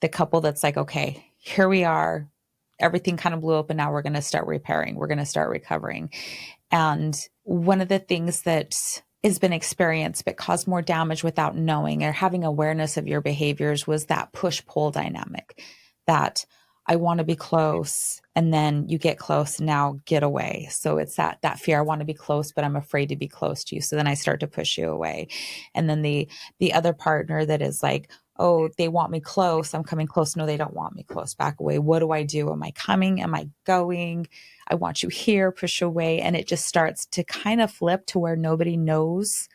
the couple that's like, okay, here we are. Everything kind of blew up and now we're going to start repairing. We're going to start recovering. And one of the things that has been experienced but caused more damage without knowing or having awareness of your behaviors was that push-pull dynamic, that I want to be close and then you get close, now get away. So it's that fear. I want to be close, but I'm afraid to be close to you. So then I start to push you away. And then the other partner that is like, oh, they want me close, I'm coming close. No, they don't want me close. Back away. What do I do? Am I coming? Am I going? I want you here, push away. And it just starts to kind of flip to where nobody knows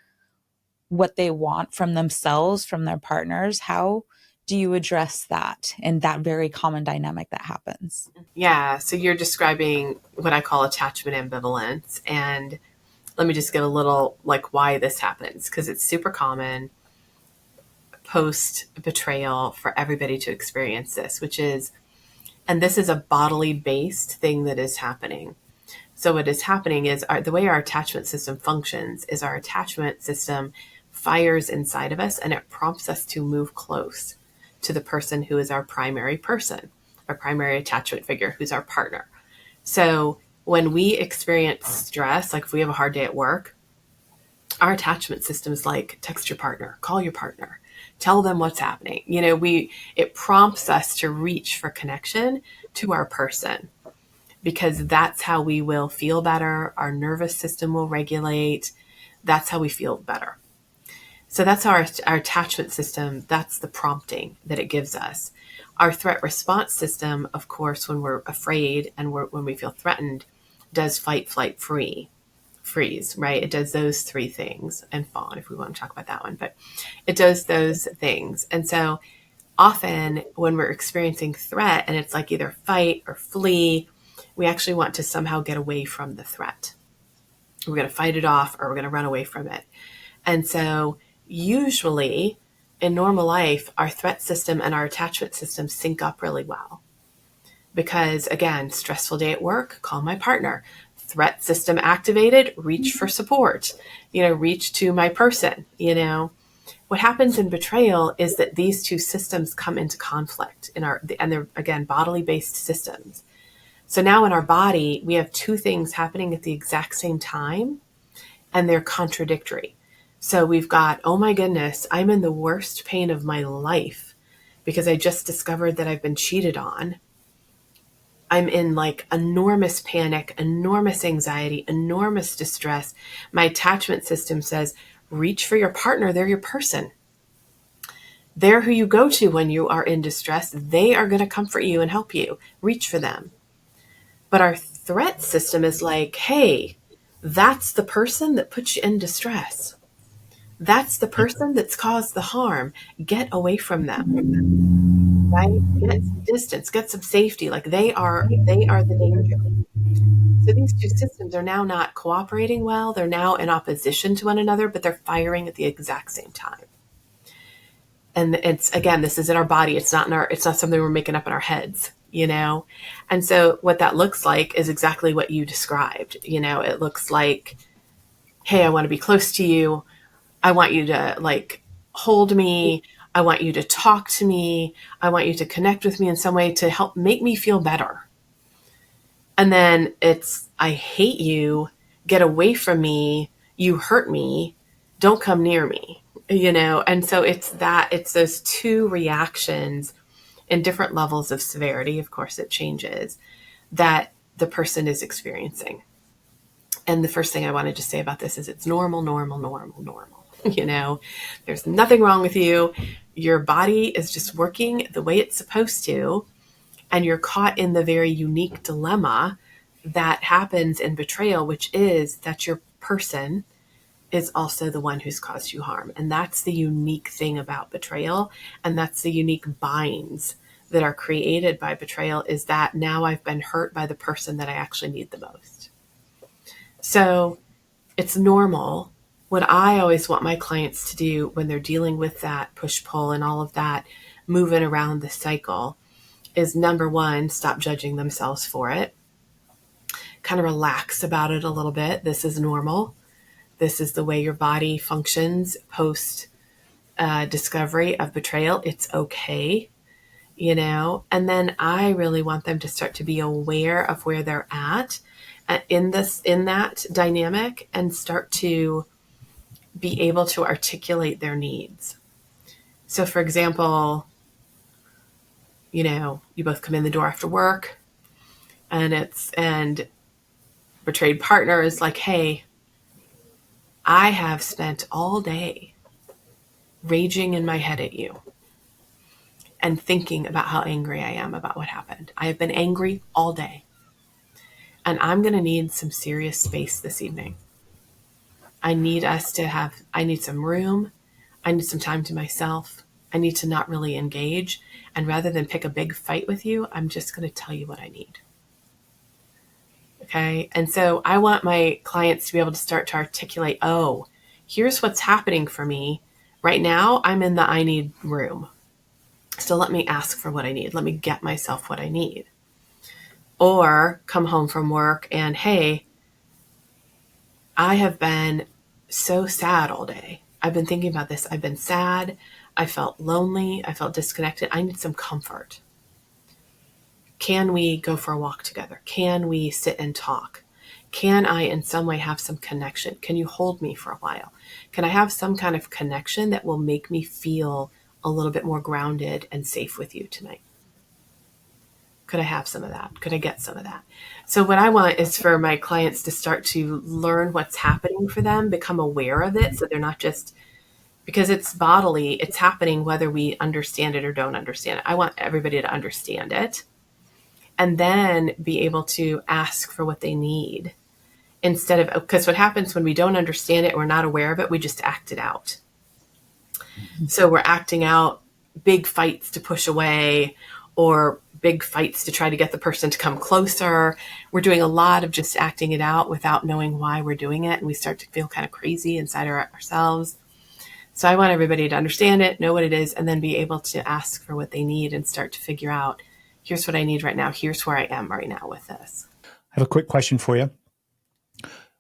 what they want from themselves, from their partners. How do you address that in that very common dynamic that happens? Yeah. So you're describing what I call attachment ambivalence. And let me just get a little like why this happens, because it's super common post betrayal for everybody to experience this, which is, and this is a bodily based thing that is happening. So what is happening is the way our attachment system functions is our attachment system fires inside of us and it prompts us to move close to the person who is our primary person, our primary attachment figure, who's our partner. So when we experience stress, like if we have a hard day at work, our attachment system is like, text your partner, call your partner, tell them what's happening. It prompts us to reach for connection to our person, because that's how we will feel better. Our nervous system will regulate. That's how we feel better. So that's our attachment system. That's the prompting that it gives us. Our threat response system, of course, when we're afraid and when we feel threatened, does fight, flight, freeze, right? It does those three things, and fawn if we want to talk about that one, but it does those things. And so often when we're experiencing threat and it's like either fight or flee, we actually want to somehow get away from the threat. We're going to fight it off or we're going to run away from it. And so usually in normal life, our threat system and our attachment system sync up really well. Because again, stressful day at work, call my partner. Threat system activated, reach for support, reach to my person. What happens in betrayal is that these two systems come into conflict and they're again, bodily based systems. So now in our body, we have two things happening at the exact same time, and they're contradictory. So we've got, oh my goodness, I'm in the worst pain of my life because I just discovered that I've been cheated on. I'm in like enormous panic, enormous anxiety, enormous distress. My attachment system says, reach for your partner. They're your person. They're who you go to when you are in distress. They are going to comfort you and help you. Reach for them. But our threat system is like, hey, that's the person that puts you in distress. That's the person that's caused the harm. Get away from them, right? Get some distance, get some safety. Like they are the danger. So these two systems are now not cooperating well. They're now in opposition to one another, but they're firing at the exact same time. And it's, again, this is in our body. It's not something we're making up in our heads. And so what that looks like is exactly what you described. It looks like, hey, I want to be close to you. I want you to like hold me. I want you to talk to me. I want you to connect with me in some way to help make me feel better. And then it's, I hate you. Get away from me. You hurt me. Don't come near me. And so it's those two reactions in different levels of severity, of course it changes, that the person is experiencing. And the first thing I wanted to say about this is it's normal. There's nothing wrong with you. Your body is just working the way it's supposed to. And you're caught in the very unique dilemma that happens in betrayal, which is that your person is also the one who's caused you harm. And that's the unique thing about betrayal. And that's the unique binds that are created by betrayal, is that now I've been hurt by the person that I actually need the most. So it's normal. What I always want my clients to do when they're dealing with that push-pull and all of that, moving around the cycle, is number one, stop judging themselves for it. Kind of relax about it a little bit. This is normal. This is the way your body functions post discovery of betrayal. It's okay. And then I really want them to start to be aware of where they're at in that dynamic, and start to be able to articulate their needs. So for example, you both come in the door after work, and betrayed partner is like, hey, I have spent all day raging in my head at you and thinking about how angry I am about what happened. I have been angry all day, and I'm going to need some serious space this evening. I need some room. I need some time to myself. I need to not really engage. And rather than pick a big fight with you, I'm just going to tell you what I need. Okay. And so I want my clients to be able to start to articulate, oh, here's what's happening for me. Right now, I'm in the I need room. So let me ask for what I need. Let me get myself what I need. Or come home from work and, hey, I have been so sad all day. I've been thinking about this. I've been sad. I felt lonely. I felt disconnected. I need some comfort. Can we go for a walk together? Can we sit and talk? Can I in some way have some connection? Can you hold me for a while? Can I have some kind of connection that will make me feel a little bit more grounded and safe with you tonight? Could I have some of that? Could I get some of that? So what I want is for my clients to start to learn what's happening for them, become aware of it. So they're not just, because it's bodily, it's happening whether we understand it or don't understand it. I want everybody to understand it and then be able to ask for what they need instead of, because what happens when we don't understand it, we're not aware of it, we just act it out. So we're acting out big fights to push away, or big fights to try to get the person to come closer. We're doing a lot of just acting it out without knowing why we're doing it. And we start to feel kind of crazy inside ourselves. So I want everybody to understand it, know what it is, and then be able to ask for what they need and start to figure out, here's what I need right now. Here's where I am right now with this. I have a quick question for you.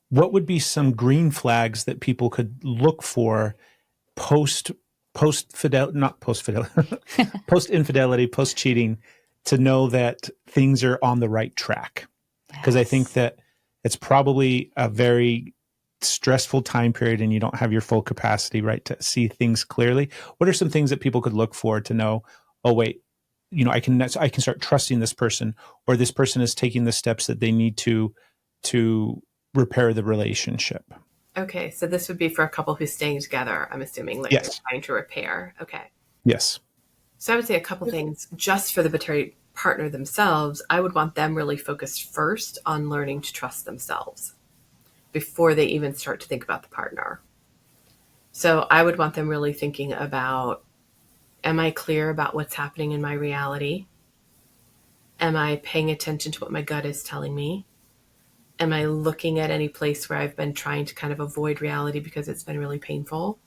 What would be some green flags that people could look for post infidelity, post cheating, to know that things are on the right track? Because I think that it's probably a very stressful time period and you don't have your full capacity, right, to see things clearly. What are some things that people could look for to know, oh, wait, I can start trusting this person, or this person is taking the steps that they need to repair the relationship? Okay, so this would be for a couple who's staying together, I'm assuming, like Yes. they're trying to repair. Okay. Yes. So I would say a couple things just for the betrayed partner themselves. I would want them really focused first on learning to trust themselves before they even start to think about the partner. So I would want them really thinking about, am I clear about what's happening in my reality? Am I paying attention to what my gut is telling me? Am I looking at any place where I've been trying to kind of avoid reality because it's been really painful?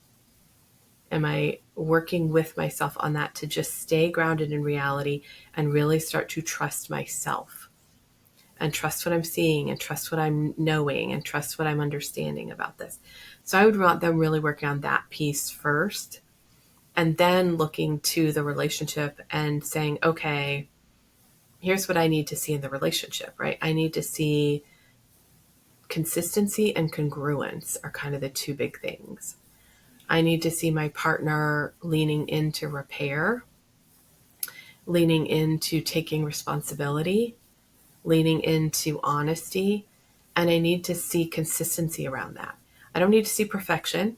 Am I working with myself on that to just stay grounded in reality and really start to trust myself and trust what I'm seeing and trust what I'm knowing and trust what I'm understanding about this? So I would want them really working on that piece first, and then looking to the relationship and saying, okay, here's what I need to see in the relationship, right? I need to see consistency and congruence are kind of the two big things. I need to see my partner leaning into repair, leaning into taking responsibility, leaning into honesty, and I need to see consistency around that. I don't need to see perfection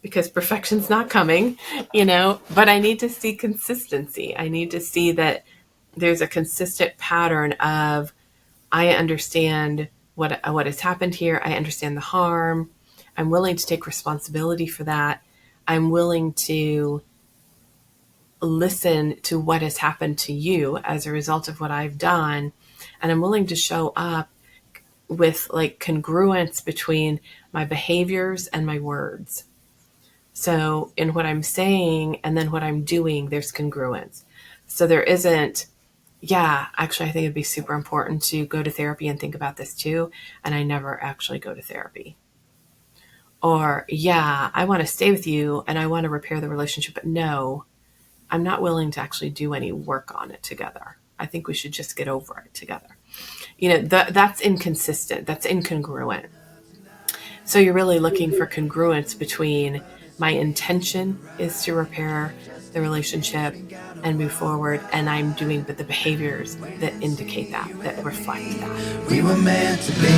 because perfection's not coming, but I need to see consistency. I need to see that there's a consistent pattern of, I understand what has happened here. I understand the harm. I'm willing to take responsibility for that. I'm willing to listen to what has happened to you as a result of what I've done. And I'm willing to show up with like congruence between my behaviors and my words. So in what I'm saying and then what I'm doing, there's congruence. So there isn't, yeah, actually, I think it'd be super important to go to therapy and think about this too. And I never actually go to therapy. Or, yeah, I want to stay with you and I want to repair the relationship, but no, I'm not willing to actually do any work on it together. I think we should just get over it together. That's inconsistent. That's incongruent. So you're really looking for congruence between my intention is to repair the relationship and move forward, and I'm doing but the behaviors that indicate that reflect that. We were meant to be.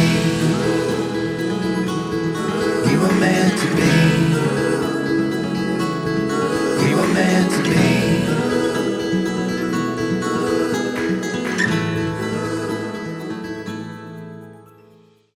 We were meant to be.